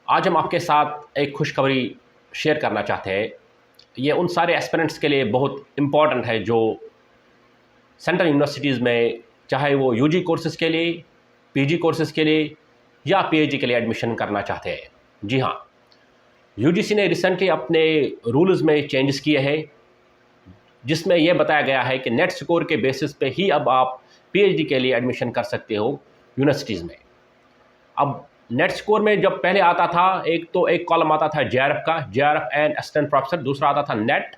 आज हम आपके साथ एक खुशखबरी शेयर करना चाहते हैं। ये उन सारे एस्पिरेंट्स के लिए बहुत इम्पॉर्टेंट है जो सेंट्रल यूनिवर्सिटीज़ में, चाहे वो यूजी कोर्सेज़ के लिए, पीजी कोर्सेज़ के लिए या पीएचडी के लिए एडमिशन करना चाहते हैं। जी हाँ, यूजीसी ने रिसेंटली अपने रूल्स में चेंजेस किए हैं, जिसमें यह बताया गया है कि नेट स्कोर के बेसिस पे ही अब आप पीएचडी के लिए एडमिशन कर सकते हो यूनिवर्सिटीज़ में। अब नेट स्कोर में जब पहले आता था, एक कॉलम आता था जेआरएफ का, जेआरएफ एंड असिस्टेंट प्रोफेसर, दूसरा आता था net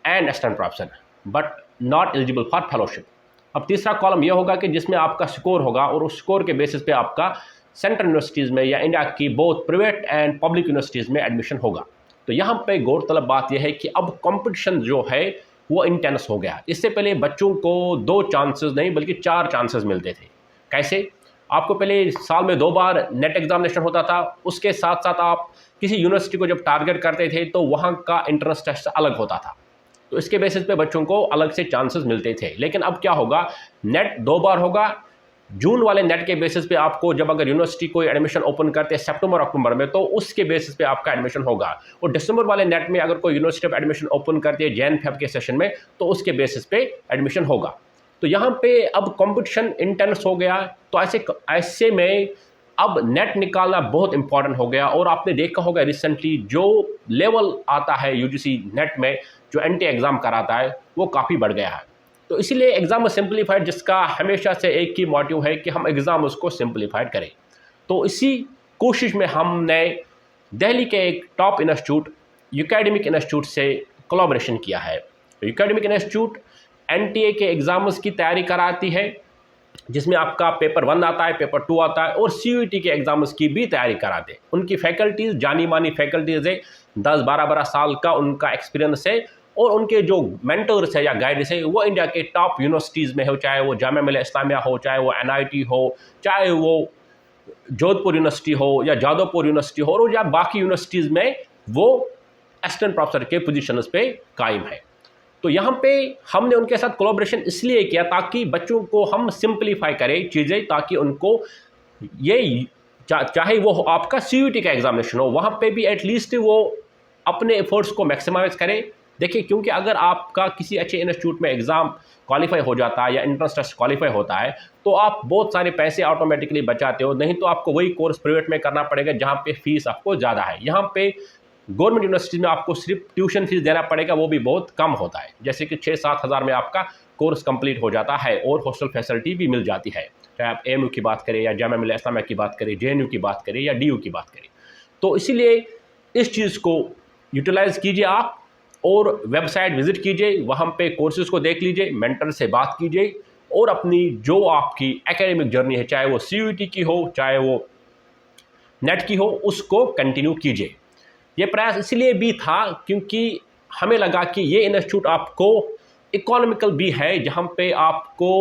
and assistant professor but not eligible for fellowship. अब तीसरा कॉलम यह होगा कि जिसमें आपका स्कोर होगा और उस स्कोर के बेसिस पे आपका सेंट्रल यूनिवर्सिटीज़ में या इंडिया की both private and public universities में एडमिशन होगा। तो यहाँ पे गौरतलब बात यह है कि अब कंपटीशन जो है वो इंटेंस हो गया। इससे पहले बच्चों को 2 चांसेस नहीं बल्कि 4 चांसेस मिलते थे। कैसे? आपको पहले साल में 2 बार नेट एग्जामिनेशन होता था, उसके साथ साथ आप किसी यूनिवर्सिटी को जब टारगेट करते थे तो वहाँ का एंट्रेंस टेस्ट अलग होता था। तो इसके बेसिस पे बच्चों को अलग से चांसेस मिलते थे। लेकिन अब क्या होगा, नेट 2 बार होगा। जून वाले नेट के बेसिस पे आपको, जब अगर यूनिवर्सिटी कोई एडमिशन ओपन करते हैं सितंबर अक्टूबर में, तो उसके बेसिस पे आपका एडमिशन होगा। और दिसंबर वाले नेट में अगर कोई यूनिवर्सिटी एडमिशन ओपन करती है जैन फेब के सेशन में, तो उसके बेसिस पे एडमिशन होगा। तो यहाँ पे अब कंपटीशन इंटेंस हो गया। तो ऐसे में अब नेट निकालना बहुत इंपॉर्टेंट हो गया। और आपने देखा होगा रिसेंटली जो लेवल आता है यूजीसी नेट में, जो एंटी एग्ज़ाम कराता है, वो काफ़ी बढ़ गया है। तो इसीलिए एग्ज़ाम सिंप्लीफाइड, जिसका हमेशा से एक ही मोटिव है कि हम एग्ज़ाम उसको सिंप्लीफाइड करें। तो इसी कोशिश में हमने दिल्ली के एक टॉप इंस्टीट्यूट यूकेडमिक इंस्टीट्यूट से कोलैबोरेशन किया है। यूकेडमिक इंस्टीट्यूट एनटीए के एग्ज़ाम्स की तैयारी कराती है, जिसमें आपका पेपर 1 आता है, पेपर 2 आता है, और सीयूईटी के एग्ज़ाम्स की भी तैयारी कराते हैं। उनकी फैकल्टीज़ जानी मानी फैकल्टीज़ है, 10-12 साल का उनका एक्सपीरियंस है। और उनके जो मेंटर्स है या गाइड्स है वो इंडिया के टॉप यूनिवर्सिटीज़ में हो, चाहे वो जामिया मिलिया इस्लामिया हो, चाहे वो एनआईटी हो, चाहे वो जोधपुर यूनिवर्सिटी हो या जादवपुर यूनिवर्सिटी हो, और या बाकी यूनिवर्सिटीज़ में वो असिस्टेंट प्रोफेसर के पोजीशंस पे कायम है। तो यहाँ पे हमने उनके साथ कोलैबोरेशन इसलिए किया ताकि बच्चों को हम सिंप्लीफाई करें चीज़ें, ताकि उनको ये चाहे वो आपका सीयूईटी का एग्जामिनेशन हो, वहाँ पे भी एटलीस्ट वो अपने एफर्ट्स को मैक्सिमाइज करें। देखिए, क्योंकि अगर आपका किसी अच्छे इंस्टीट्यूट में एग्ज़ाम क्वालिफाई हो जाता है या एंट्रेंस टेस्ट क्वालिफाई होता है, तो आप बहुत सारे पैसे ऑटोमेटिकली बचाते हो। नहीं तो आपको वही कोर्स प्राइवेट में करना पड़ेगा जहाँ पे फीस आपको ज़्यादा है। यहाँ पे गवर्नमेंट यूनिवर्सिटी में आपको सिर्फ ट्यूशन फीस देना पड़ेगा, वो भी बहुत कम होता है, जैसे कि 6-7 हज़ार में आपका कोर्स कंप्लीट हो जाता है और हॉस्टल फैसिलिटी भी मिल जाती है। चाहे आप एएमयू की बात करें या जामिया मिलिया इस्लामिया की बात करें, जेएनयू की बात करें या डीयू की बात करें। तो इसीलिए इस चीज़ को यूटिलाइज़ कीजिए आप, और वेबसाइट विजिट कीजिए, वहाँ पे कोर्सेज़ को देख लीजिए, मेंटर से बात कीजिए, और अपनी जो आपकी एकेडमिक जर्नी है, चाहे वो सीयूईटी की हो, चाहे वो नेट की हो, उसको कंटिन्यू कीजिए। ये प्रयास इसलिए भी था क्योंकि हमें लगा कि ये इंस्टीट्यूट आपको इकोनॉमिकल भी है, जहाँ पे आपको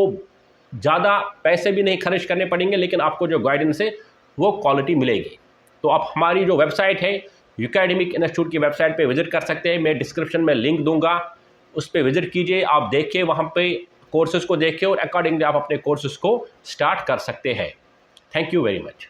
ज़्यादा पैसे भी नहीं खर्च करने पड़ेंगे, लेकिन आपको जो गाइडेंस है वो क्वालिटी मिलेगी। तो आप हमारी जो वेबसाइट है यूकेडमिक इंस्टीट्यूट की वेबसाइट पे विजिट कर सकते हैं। मैं डिस्क्रिप्शन में लिंक दूंगा, उस पर विजिट कीजिए, आप देखिए, वहाँ पे कोर्सेज़ को देखिए और अकॉर्डिंगली आप अपने कोर्सेज़ को स्टार्ट कर सकते हैं। Thank you very much.